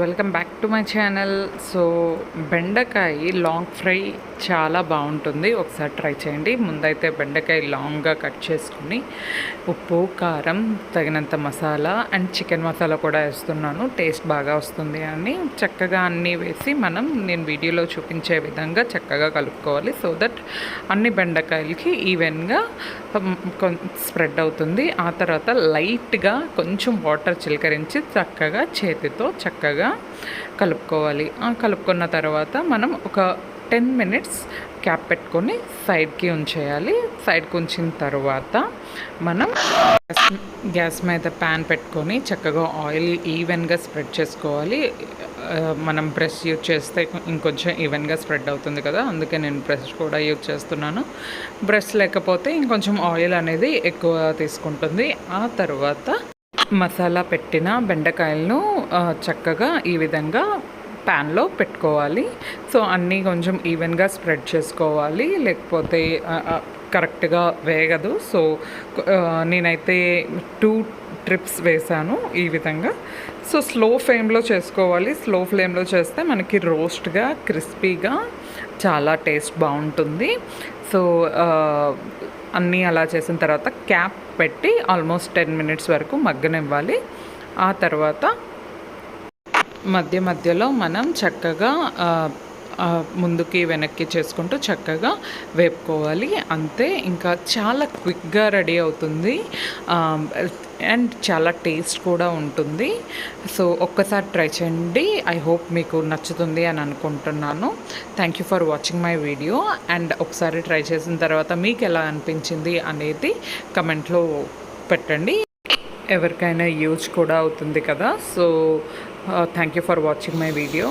Welcome back to my channel. So బెండకాయ long fry చాలా బాగుంటుంది, ఒకసారి ట్రై చేయండి. ముందైతే బెండకాయ లాంగ్గా కట్ చేసుకుని ఉప్పు, కారం, తగినంత మసాలా అండ్ చికెన్ మసాలా కూడా వేస్తున్నాను, టేస్ట్ బాగా వస్తుంది అని. చక్కగా అన్నీ వేసి నేను వీడియోలో చూపించే విధంగా చక్కగా కలుపుకోవాలి. సో దట్ అన్ని బెండకాయలకి ఈవెన్గా స్ప్రెడ్ అవుతుంది. ఆ తర్వాత లైట్గా కొంచెం వాటర్ చిలకరించి చక్కగా చేతితో చక్కగా కలుపుకోవాలి. కలుపుకున్న తర్వాత మనం ఒక 10 minutes క్యాప్ పెట్టుకొని సైడ్కి ఉంచేయాలి. సైడ్కి ఉంచిన తర్వాత మనం గ్యాస్ మీద ప్యాన్ పెట్టుకొని చక్కగా ఆయిల్ ఈవెన్గా స్ప్రెడ్ చేసుకోవాలి. మనం బ్రష్ యూజ్ చేస్తే ఇంకొంచెం ఈవెన్గా స్ప్రెడ్ అవుతుంది కదా, అందుకే నేను బ్రష్ కూడా యూజ్ చేస్తున్నాను. బ్రష్ లేకపోతే ఇంకొంచెం ఆయిల్ అనేది ఎక్కువ తీసుకుంటుంది. ఆ తర్వాత మసాలా పెట్టిన బెండకాయలను చక్కగా ఈ విధంగా ప్యాన్లో పెట్టుకోవాలి. సో అన్నీ కొంచెం ఈవెన్గా స్ప్రెడ్ చేసుకోవాలి, లేకపోతే కరెక్ట్గా వేగదు. సో నేనైతే 2 ట్రిప్స్ వేసాను ఈ విధంగా. సో స్లో ఫ్లేమ్లో చేసుకోవాలి. స్లో ఫ్లేమ్లో చేస్తే మనకి రోస్ట్గా క్రిస్పీగా చాలా టేస్ట్ బాగుంటుంది. సో అన్నీ అలా చేసిన తర్వాత క్యాప్ పెట్టి ఆల్మోస్ట్ 10 minutes వరకు మగ్గనివ్వాలి. ఆ తర్వాత మధ్య మధ్యలో మనం చక్కగా ముందుకి వెనక్కి చేసుకుంటూ చక్కగా వేపుకోవాలి. అంతే, ఇంకా చాలా క్విక్గా రెడీ అవుతుంది అండ్ చాలా టేస్ట్ కూడా ఉంటుంది. సో ఒక్కసారి ట్రై చేయండి. ఐ హోప్ మీకు నచ్చుతుంది అని అనుకుంటున్నాను. Thank you for watching my video. And ఒకసారి ట్రై చేసిన తర్వాత మీకు ఎలా అనిపించింది అనేది కమెంట్లో పెట్టండి. ఎవరికైనా యూజ్ కూడా అవుతుంది కదా. So thank you for watching my video.